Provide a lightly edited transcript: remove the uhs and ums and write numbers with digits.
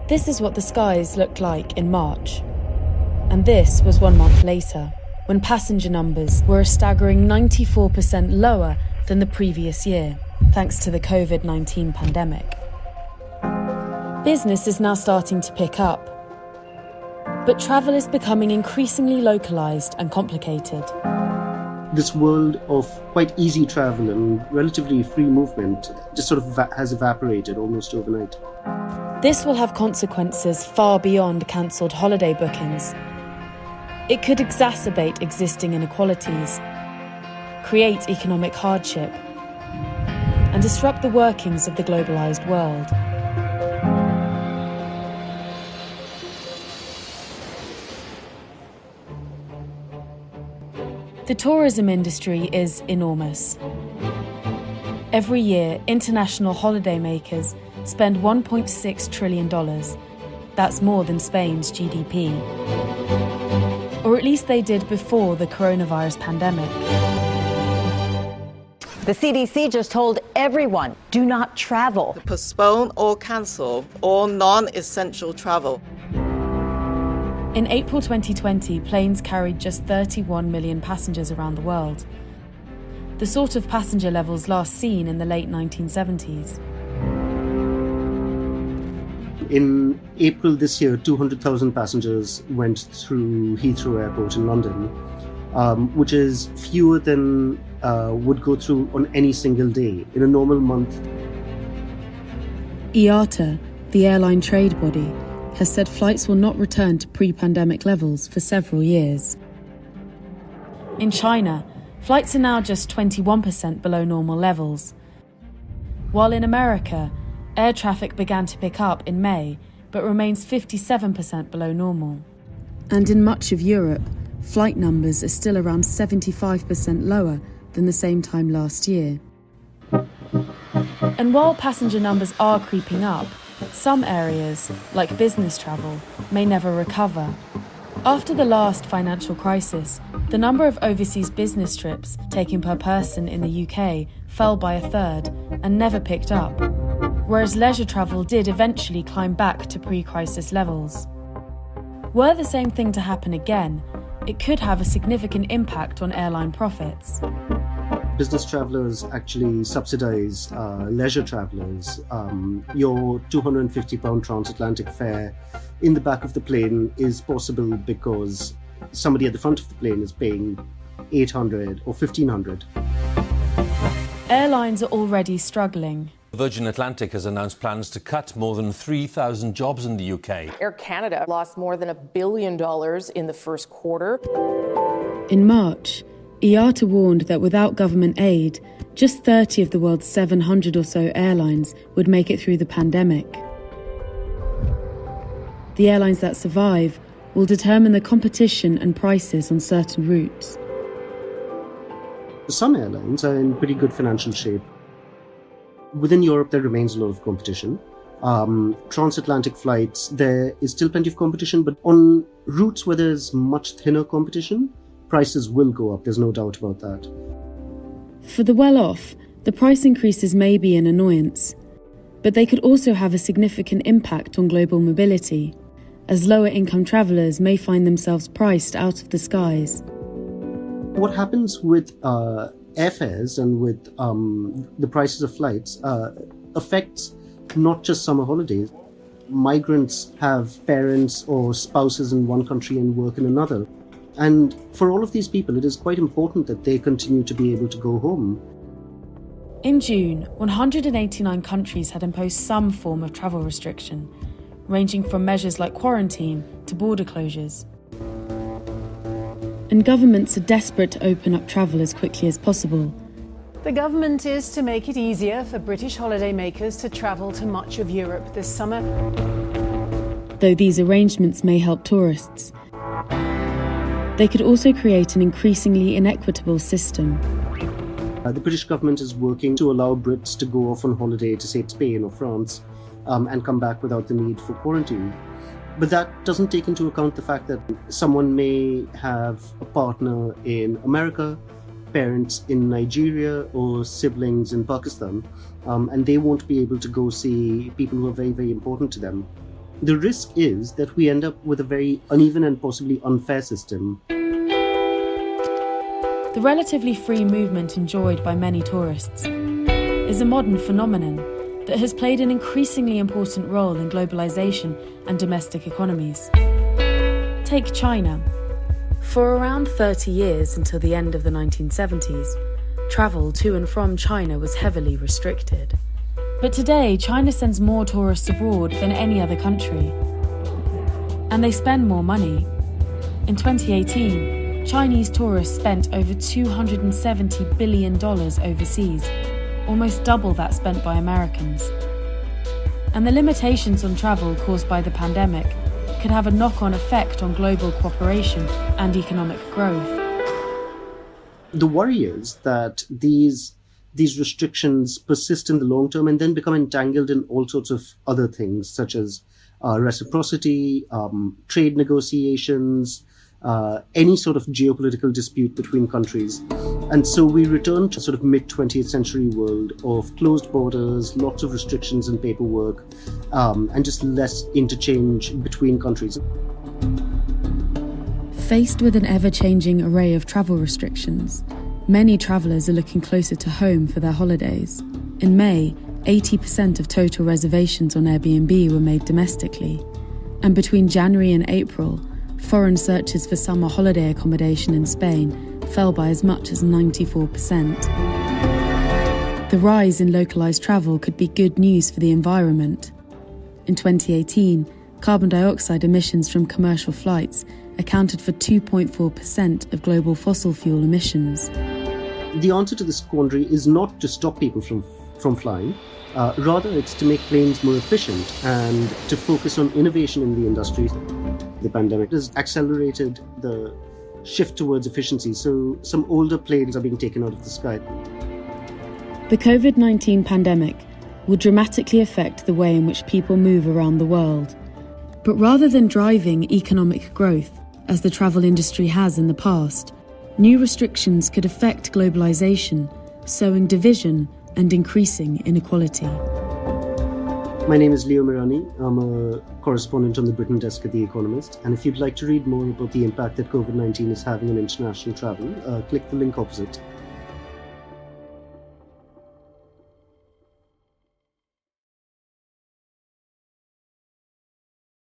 This is what the skies looked like in March. And this was 1 month later, when passenger numbers were a staggering 94% lower than the previous year, thanks to the COVID-19 pandemic. Business is now starting to pick up, but travel is becoming increasingly localised and complicated. This world of quite easy travel and relatively free movement just sort of has evaporated almost overnight. This will have consequences far beyond cancelled holiday bookings. It could exacerbate existing inequalities, create economic hardship, and disrupt the workings of the globalised world. The tourism industry is enormous. Every year, international holidaymakers spend $1.6 trillion. That's more than Spain's GDP. Or at least they did before the coronavirus pandemic. The CDC just told everyone, do not travel. Postpone or cancel all non-essential travel. In April 2020, planes carried just 31 million passengers around the world, the sort of passenger levels last seen in the late 1970s. In April this year, 200,000 passengers went through Heathrow Airport in London, which is fewer than would go through on any single day in a normal month. IATA, the airline trade body, has said flights will not return to pre-pandemic levels for several years. In China, flights are now just 21% below normal levels, while in America, air traffic began to pick up in May, but remains 57% below normal. And in much of Europe, flight numbers are still around 75% lower than the same time last year. And while passenger numbers are creeping up, some areas, like business travel, may never recover. After the last financial crisis, the number of overseas business trips taken per person in the UK fell by a third and never picked up, whereas leisure travel did eventually climb back to pre-crisis levels. Were the same thing to happen again, it could have a significant impact on airline profits. Business travellers actually subsidise leisure travellers. Your £250 transatlantic fare in the back of the plane is possible because somebody at the front of the plane is paying $800 or $1,500. Airlines are already struggling. Virgin Atlantic has announced plans to cut more than 3,000 jobs in the UK. Air Canada lost more than $1 billion in the first quarter. In March, IATA warned that without government aid, just 30 of the world's 700 or so airlines would make it through the pandemic. The airlines that survive will determine the competition and prices on certain routes. Some airlines are in pretty good financial shape. Within Europe, there remains a lot of competition. Transatlantic flights, there is still plenty of competition, but on routes where there's much thinner competition, prices will go up, there's no doubt about that. For the well-off, the price increases may be an annoyance, but they could also have a significant impact on global mobility, as lower-income travellers may find themselves priced out of the skies. What happens with airfares and with the prices of flights affects not just summer holidays. Migrants have parents or spouses in one country and work in another. And for all of these people, it is quite important that they continue to be able to go home. In June, 189 countries had imposed some form of travel restriction, ranging from measures like quarantine to border closures. And governments are desperate to open up travel as quickly as possible. The government is to make it easier for British holidaymakers to travel to much of Europe this summer. Though these arrangements may help tourists, they could also create an increasingly inequitable system. The British government is working to allow Brits to go off on holiday to, say, Spain or France and come back without the need for quarantine. But that doesn't take into account the fact that someone may have a partner in America, parents in Nigeria, or siblings in Pakistan, and they won't be able to go see people who are very, very important to them. The risk is that we end up with a very uneven and possibly unfair system. The relatively free movement enjoyed by many tourists is a modern phenomenon that has played an increasingly important role in globalization and domestic economies. Take China. For around 30 years until the end of the 1970s, travel to and from China was heavily restricted. But today, China sends more tourists abroad than any other country. And they spend more money. In 2018, Chinese tourists spent over $270 billion overseas, almost double that spent by Americans. And the limitations on travel caused by the pandemic could have a knock-on effect on global cooperation and economic growth. The worry is that these restrictions persist in the long term and then become entangled in all sorts of other things, such as reciprocity, trade negotiations, any sort of geopolitical dispute between countries. And so we return to sort of mid-20th century world of closed borders, lots of restrictions and paperwork, and just less interchange between countries. Faced with an ever-changing array of travel restrictions, many travellers are looking closer to home for their holidays. In May, 80% of total reservations on Airbnb were made domestically. And between January and April, foreign searches for summer holiday accommodation in Spain fell by as much as 94%. The rise in localised travel could be good news for the environment. In 2018, carbon dioxide emissions from commercial flights accounted for 2.4% of global fossil fuel emissions. The answer to this quandary is not to stop people from flying. Rather, it's to make planes more efficient and to focus on innovation in the industry. The pandemic has accelerated the shift towards efficiency, so some older planes are being taken out of the sky. The COVID-19 pandemic will dramatically affect the way in which people move around the world. But rather than driving economic growth, as the travel industry has in the past, new restrictions could affect globalization, sowing division and increasing inequality. My name is Leo Mirani. I'm a correspondent on the Britain desk at The Economist. And if you'd like to read more about the impact that COVID-19 is having on international travel, click the link opposite.